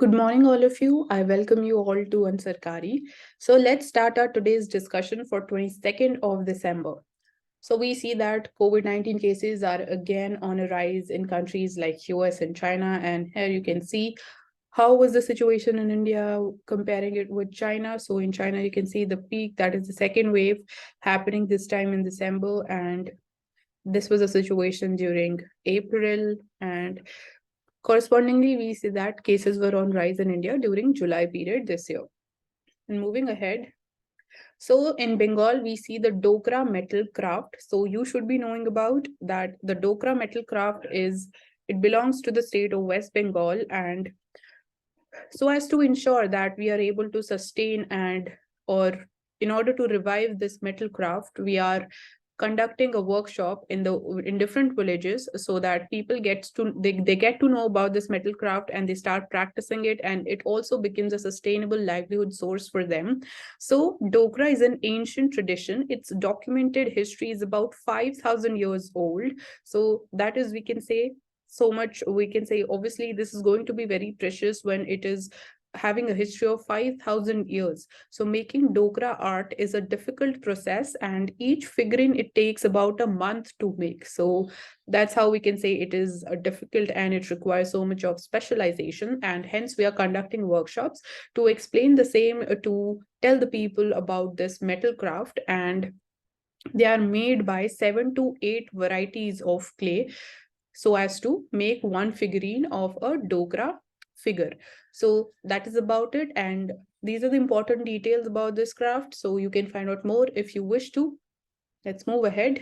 Good morning, all of you. I welcome you all to Ansarkari. So let's start our today's discussion for 22nd of December. So we see that COVID-19 cases are again on a rise in countries like US and China. And here you can see how was the situation in India comparing it with China. So in China, you can see the peak, that is the second wave happening this time in December. And this was a situation during April, and correspondingly, we see that cases were on rise in India during July period this year. And moving ahead, so in Bengal, we see the dokra metal craft. So you should be knowing about that the dokra metal craft it belongs to the state of West Bengal, and so as to ensure that we are able to sustain and or in order to revive this metal craft, we are conducting a workshop in different villages so that people they get to know about this metal craft and they start practicing it, and it also becomes a sustainable livelihood source for them. So dokra is an ancient tradition. Its documented history is about 5,000 years old. So that is, we can say, so much we can say. Obviously this is going to be very precious when it is having a history of 5,000 years. So making dokra art is a difficult process, and each figurine it takes about a month to make. So that's how we can say it is difficult and it requires so much of specialization, and hence we are conducting workshops to explain the same, to tell the people about this metal craft. And they are made by 7 to 8 varieties of clay so as to make one figurine of a dokra figure. So that is about it, and these are the important details about this craft. So you can find out more if you wish to. Let's move ahead.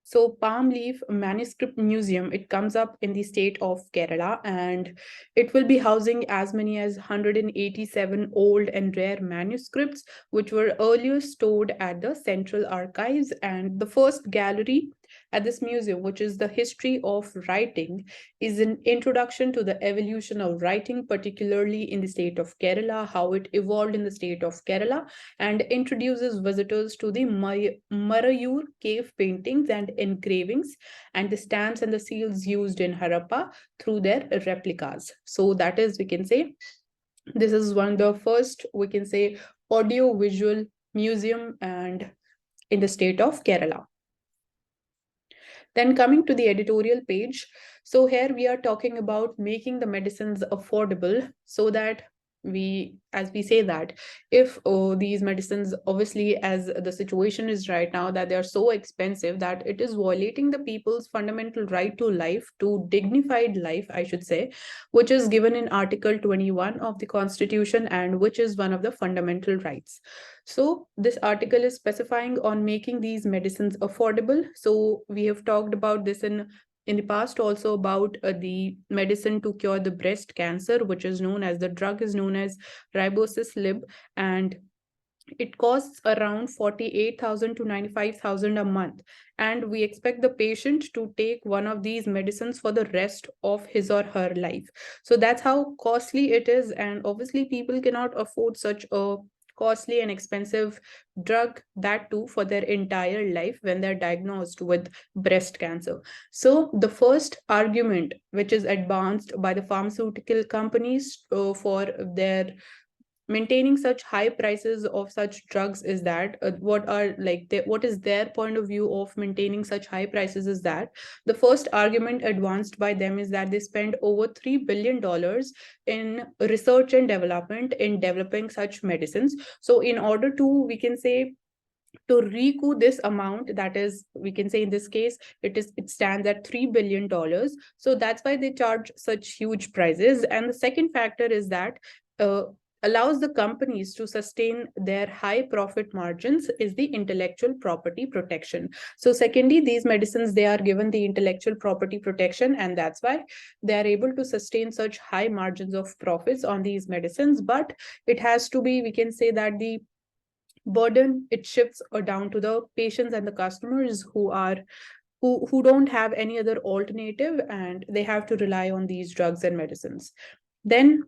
So Palm Leaf Manuscript Museum, it comes up in the state of Kerala, and it will be housing as many as 187 old and rare manuscripts, which were earlier stored at the Central Archives. And the first gallery at this museum, which is the history of writing, is an introduction to the evolution of writing, particularly in the state of Kerala, how it evolved in the state of Kerala, and introduces visitors to the Marayur cave paintings and engravings, and the stamps and the seals used in Harappa through their replicas. So that is, we can say, this is one of the first, we can say, audio visual museum and in the state of Kerala. Then coming to the editorial page, so here we are talking about making the medicines affordable so that as we say that if these medicines, obviously as the situation is right now, that they are so expensive that it is violating the people's fundamental right to life, to dignified life, I should say, which is given in Article 21 of the Constitution, and which is one of the fundamental rights. So this article is specifying on making these medicines affordable. So we have talked about this in the past also about the medicine to cure the breast cancer, which is known as, the drug is known as ribociclib, and it costs around 48,000 to 95,000 a month, and we expect the patient to take one of these medicines for the rest of his or her life. So that's how costly it is, and obviously people cannot afford such a costly and expensive drug, that too for their entire life when they're diagnosed with breast cancer. So the first argument which is advanced by the pharmaceutical companies for their maintaining such high prices of such drugs is that what is their point of view of maintaining such high prices is that the first argument advanced by them is that they spend over $3 billion in research and development in developing such medicines. So in order to, we can say, to recoup this amount, that is, we can say in this case it stands at $3 billion. So that's why they charge such huge prices. And the second factor is that allows the companies to sustain their high profit margins is the intellectual property protection. So secondly, these medicines, they are given the intellectual property protection, and that's why they are able to sustain such high margins of profits on these medicines. But it has to be, we can say that the burden, it shifts down to the patients and the customers who don't have any other alternative, and they have to rely on these drugs and medicines. Then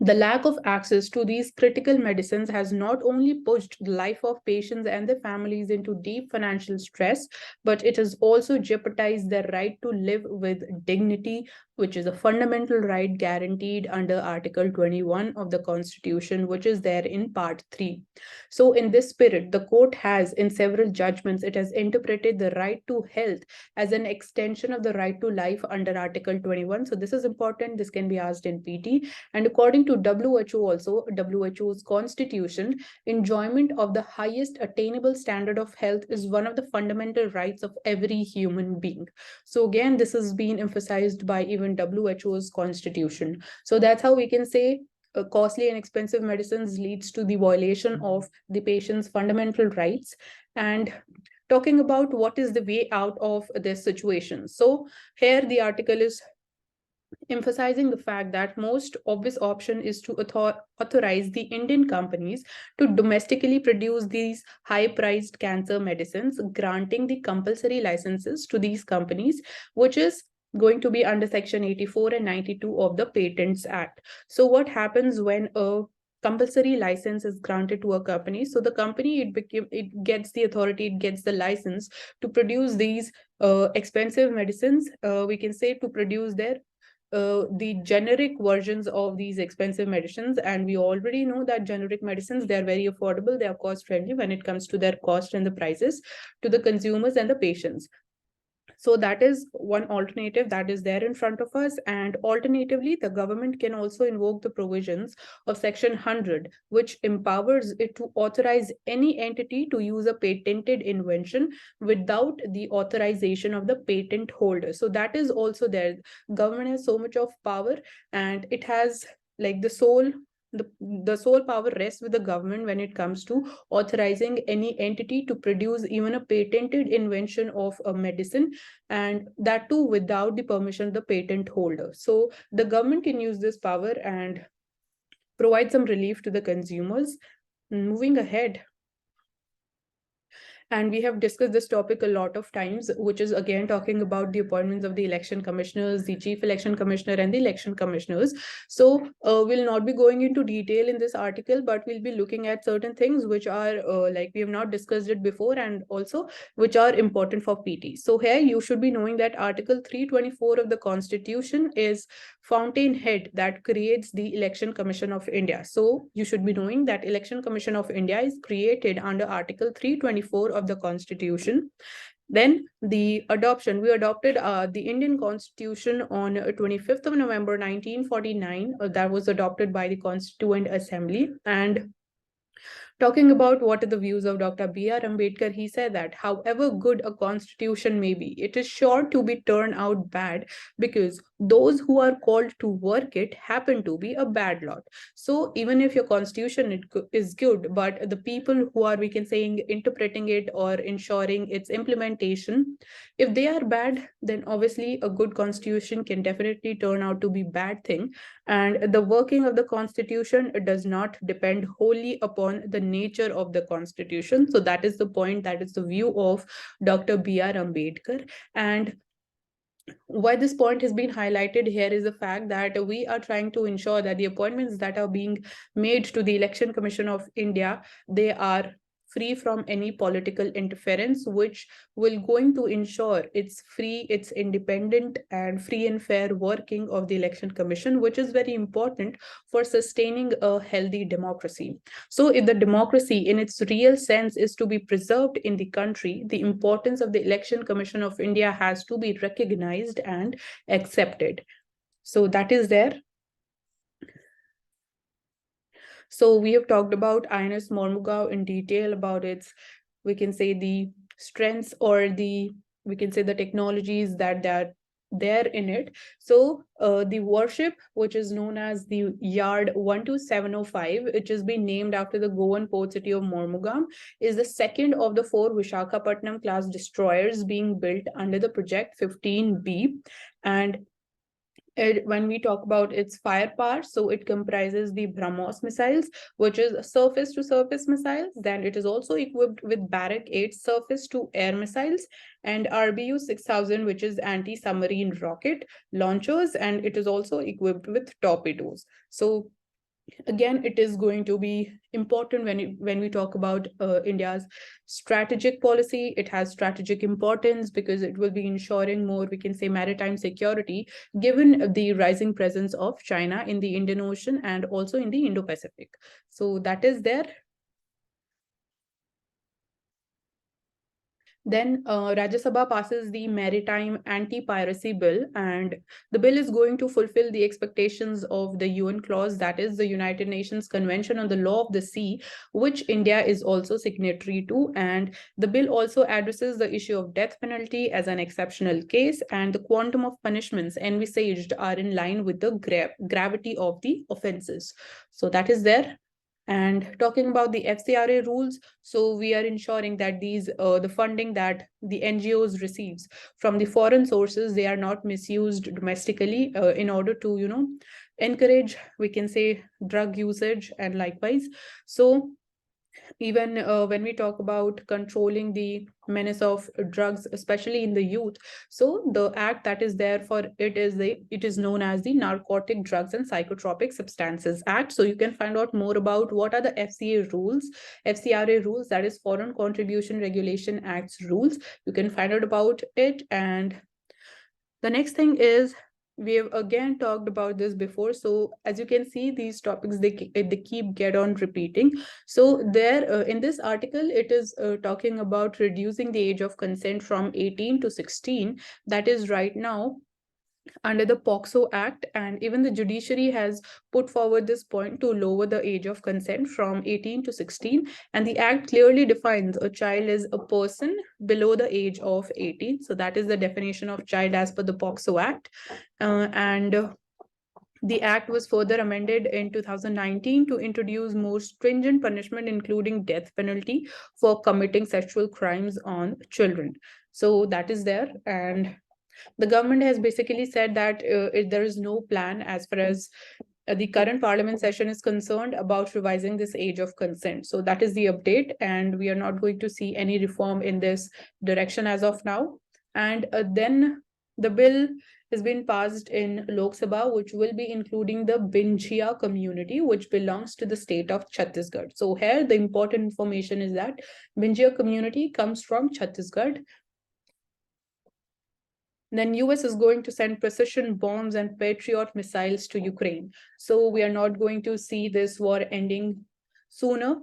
The lack of access to these critical medicines has not only pushed the life of patients and their families into deep financial stress, but it has also jeopardized their right to live with dignity, which is a fundamental right guaranteed under Article 21 of the Constitution, which is there in Part 3. So, in this spirit, the court has, in several judgments, it has interpreted the right to health as an extension of the right to life under Article 21. So, this is important. This can be asked in PT. And according to WHO, also, WHO's constitution, enjoyment of the highest attainable standard of health is one of the fundamental rights of every human being. So, again, this has been emphasized by even WHO's constitution. So, that's how we can say costly and expensive medicines leads to the violation of the patient's fundamental rights. And talking about what is the way out of this situation. So, here the article is emphasizing the fact that most obvious option is to authorize the Indian companies to domestically produce these high-priced cancer medicines, granting the compulsory licenses to these companies, which is going to be under Section 84 and 92 of the Patents Act. So what happens when a compulsory license is granted to a company? So the company, it gets the authority, it gets the license to produce these expensive medicines, we can say, to produce their the generic versions of these expensive medicines. And we already know that generic medicines, they are very affordable, they are cost friendly when it comes to their cost and the prices to the consumers and the patients. So that is one alternative that is there in front of us. And alternatively, the government can also invoke the provisions of Section 100, which empowers it to authorize any entity to use a patented invention without the authorization of the patent holder. So that is also there. Government has so much of power, and it has like the sole power rests with the government when it comes to authorizing any entity to produce even a patented invention of a medicine, and that too without the permission of the patent holder. So the government can use this power and provide some relief to the consumers. Moving ahead, and we have discussed this topic a lot of times, which is again talking about the appointments of the election commissioners, the chief election commissioner, and the election commissioners. So we'll not be going into detail in this article, but we'll be looking at certain things which are like we have not discussed it before, and also which are important for PT. So here you should be knowing that Article 324 of the Constitution is fountainhead that creates the Election Commission of India. So you should be knowing that Election Commission of India is created under Article 324 of the Constitution. Then the adoption, we adopted the Indian Constitution on 25th of November 1949. That was adopted by the Constituent Assembly. And talking about what are the views of Dr. B.R. Ambedkar, he said that however good a constitution may be, it is sure to be turned out bad because those who are called to work it happen to be a bad lot. So even if your constitution is good, but the people who are, we can say, interpreting it or ensuring its implementation, if they are bad, then obviously a good constitution can definitely turn out to be bad thing. And the working of the constitution does not depend wholly upon the nature of the constitution. So that is the point, that is the view of Dr. B.R. Ambedkar. And why this point has been highlighted here is the fact that we are trying to ensure that the appointments that are being made to the Election Commission of India, they are free from any political interference, which will going to ensure it's free, it's independent and free and fair working of the Election Commission, which is very important for sustaining a healthy democracy. So if the democracy in its real sense is to be preserved in the country, the importance of the Election Commission of India has to be recognized and accepted. So that is there. So we have talked about INS Marmugoa in detail about its, we can say, the strengths or the, we can say, the technologies that there in it. So the warship, which is known as the Yard 12705, which has been named after the Goan port city of Marmugoa, is the second of the 4 Vishakhapatnam class destroyers being built under the Project 15B. And when we talk about its firepower, so it comprises the BrahMos missiles, which is surface-to-surface missiles. Then it is also equipped with Barrack 8 surface-to-air missiles and RBU 6000, which is anti-submarine rocket launchers, and it is also equipped with torpedoes. So Again, it is going to be important when we talk about India's strategic policy. It has strategic importance because it will be ensuring more, we can say, maritime security, given the rising presence of China in the Indian Ocean and also in the Indo-Pacific. So that is there. Then Rajya Sabha passes the Maritime Anti-Piracy Bill, and the bill is going to fulfill the expectations of the UNCLOS, that is the United Nations Convention on the Law of the Sea, which India is also signatory to. And the bill also addresses the issue of death penalty as an exceptional case, and the quantum of punishments envisaged are in line with the gravity of the offenses. So that is there. And talking about the FCRA rules, so we are ensuring that the funding that the NGOs receives from the foreign sources, they are not misused domestically in order to, encourage, we can say, drug usage and likewise. So even when we talk about controlling the menace of drugs, especially in the youth, so the act that is there for it is known as the Narcotic Drugs and Psychotropic Substances Act. So you can find out more about what are the FCRA rules, that is Foreign Contribution Regulation Acts rules. You can find out about it. And the next thing is, we have again talked about this before, so as you can see, these topics, they keep get on repeating. So there in this article, it is talking about reducing the age of consent from 18 to 16, that is right now under the POSCO Act, and even the judiciary has put forward this point to lower the age of consent from 18 to 16. And the act clearly defines a child as a person below the age of 18. So that is the definition of child as per the POSCO Act. And the act was further amended in 2019 to introduce more stringent punishment, including death penalty for committing sexual crimes on children. So that is there. And the government has basically said that there is no plan as far as the current parliament session is concerned about revising this age of consent. So that is the update, and we are not going to see any reform in this direction as of now. And then the bill has been passed in Lok Sabha, which will be including the Binjia community, which belongs to the state of Chhattisgarh. So here the important information is that Binjia community comes from Chhattisgarh. Then US is going to send precision bombs and Patriot missiles to Ukraine. So we are not going to see this war ending sooner.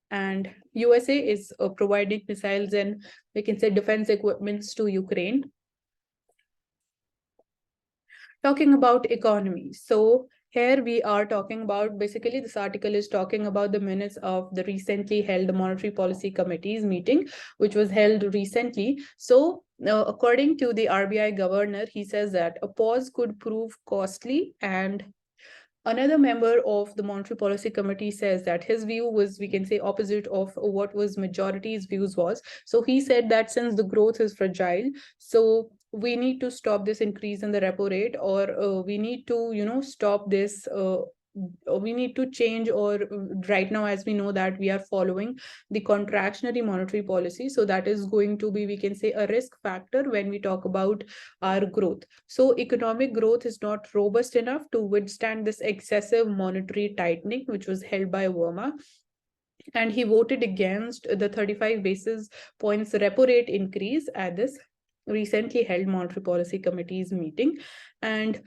And USA is providing missiles and, we can say, defense equipments to Ukraine. Talking about economy. So here we are talking about, basically this article is talking about the minutes of the recently held Monetary Policy Committee's meeting, which was held recently. So according to the RBI governor, he says that a pause could prove costly, and another member of the Monetary Policy Committee says that his view was, we can say, opposite of what was majority's views was. So he said that since the growth is fragile, so we need to stop this increase in the repo rate, or we need to, stop this. We need to change, or right now, as we know that we are following the contractionary monetary policy, so that is going to be, we can say, a risk factor when we talk about our growth. So economic growth is not robust enough to withstand this excessive monetary tightening, which was held by Verma. And he voted against the 35 basis points repo rate increase at this recently held Monetary Policy Committee's meeting. And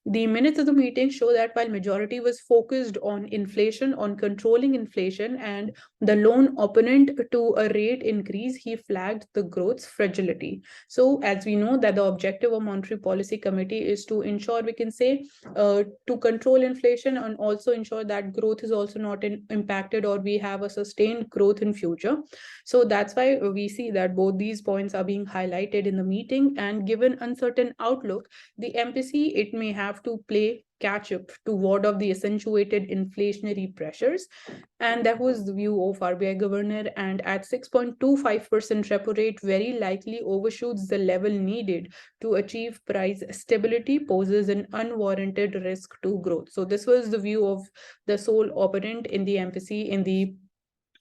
the minutes of the meeting show that while majority was focused on inflation, on controlling inflation, and the lone opponent to a rate increase, he flagged the growth's fragility. So as we know that the objective of Monetary Policy Committee is to ensure, we can say, to control inflation and also ensure that growth is also not impacted, or we have a sustained growth in future. So that's why we see that both these points are being highlighted in the meeting. And given uncertain outlook, the MPC, it may have to play catch up to ward off the accentuated inflationary pressures. And that was the view of RBI governor. And at 6.25% repo rate very likely overshoots the level needed to achieve price stability, poses an unwarranted risk to growth. So this was the view of the sole opponent in the MPC in the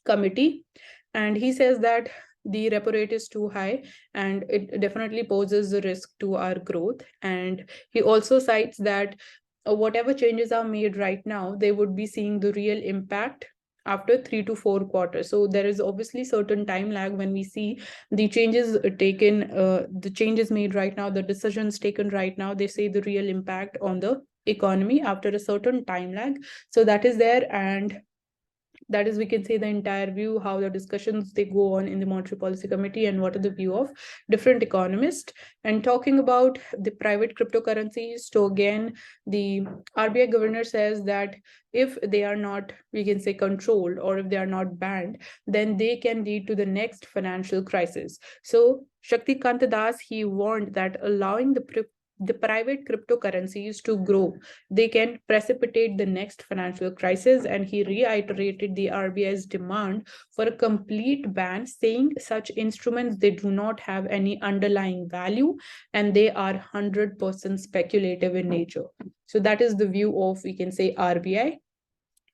committee. And he says that the repo rate is too high and it definitely poses a risk to our growth. And he also cites that whatever changes are made right now, they would be seeing the real impact after 3 to 4 quarters. So there is obviously certain time lag when we see the changes taken, the changes made right now, the decisions taken right now, they say the real impact on the economy after a certain time lag. So that is there, and that is, we can say, the entire view how the discussions they go on in the monetary policy committee and what are the view of different economists. And talking about the private cryptocurrencies, so again the RBI governor says that if they are not, we can say, controlled, or if they are not banned, then they can lead to the next financial crisis. So Shaktikant Das, he warned that allowing the private cryptocurrencies to grow, they can precipitate the next financial crisis. And he reiterated the RBI's demand for a complete ban, saying such instruments, they do not have any underlying value and they are 100% speculative in nature. So that is the view of, we can say, RBI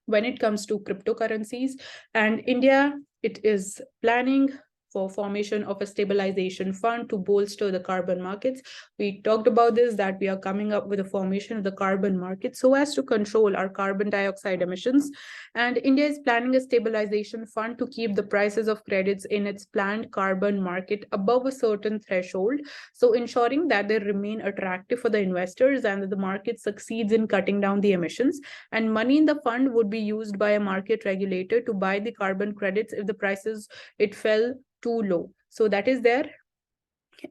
when it comes to cryptocurrencies. And India, it is planning for formation of a stabilisation fund to bolster the carbon markets. We talked about this, that we are coming up with a formation of the carbon market so as to control our carbon dioxide emissions. And India is planning a stabilisation fund to keep the prices of credits in its planned carbon market above a certain threshold, so ensuring that they remain attractive for the investors and that the market succeeds in cutting down the emissions. And money in the fund would be used by a market regulator to buy the carbon credits if the prices it fell too low. So that is there.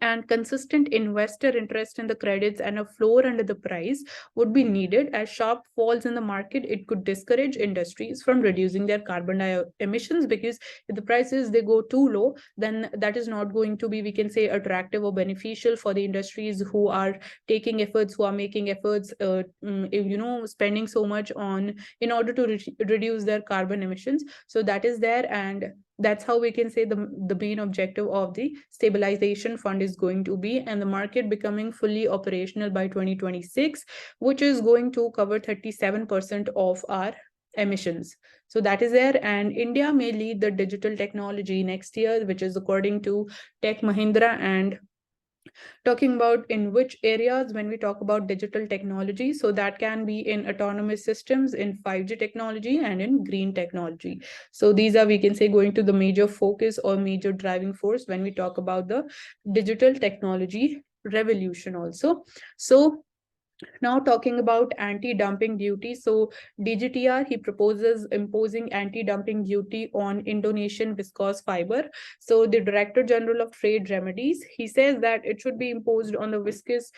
And consistent investor interest in the credits and a floor under the price would be needed, as sharp falls in the market, it could discourage industries from reducing their carbon emissions, because if the prices they go too low, then that is not going to be, we can say, attractive or beneficial for the industries who are taking efforts, who are making efforts, spending so much on in order to reduce their carbon emissions. So that is there, and that's how we can say the main objective of the stabilization fund is going to be, and the market becoming fully operational by 2026, which is going to cover 37% of our emissions. So that is there. And India may lead the digital technology next year, which is according to Tech Mahindra. And talking about in which areas when we talk about digital technology, so that can be in autonomous systems, in 5G technology, and in green technology. So these are, we can say, going to the major focus or major driving force when we talk about the digital technology revolution also. So now talking about anti-dumping duty. So DGTR, he proposes imposing anti-dumping duty on Indonesian viscose fiber. So the Director General of Trade Remedies, he says that it should be imposed on the viscose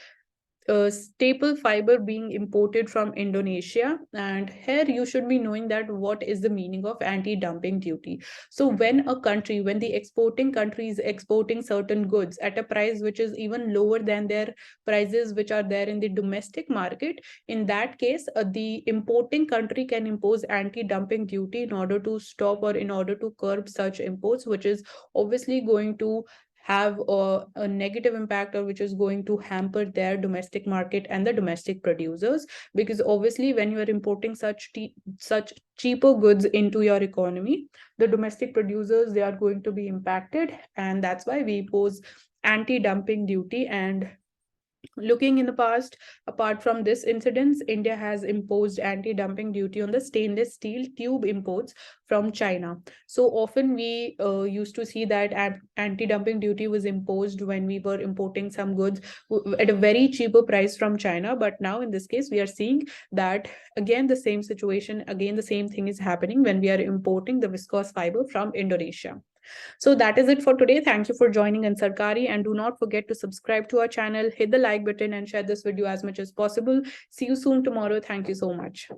staple fiber being imported from Indonesia. And here you should be knowing that what is the meaning of anti-dumping duty. So when a country, when the exporting country is exporting certain goods at a price which is even lower than their prices which are there in the domestic market, in that case, the importing country can impose anti-dumping duty in order to stop or in order to curb such imports, which is obviously going to have a negative impact, or which is going to hamper their domestic market and the domestic producers, because obviously when you are importing such cheaper goods into your economy, the domestic producers, they are going to be impacted. And that's why we impose anti-dumping duty. And looking in the past, apart from this incidents, India has imposed anti-dumping duty on the stainless steel tube imports from China. So often we used to see that anti-dumping duty was imposed when we were importing some goods at a very cheaper price from China. But now in this case, we are seeing that again the same situation, again the same thing is happening when we are importing the viscose fiber from Indonesia. So that is it for today. Thank you for joining Ansarkari, and do not forget to subscribe to our channel, hit the like button and share this video as much as possible. See you soon tomorrow. Thank you so much.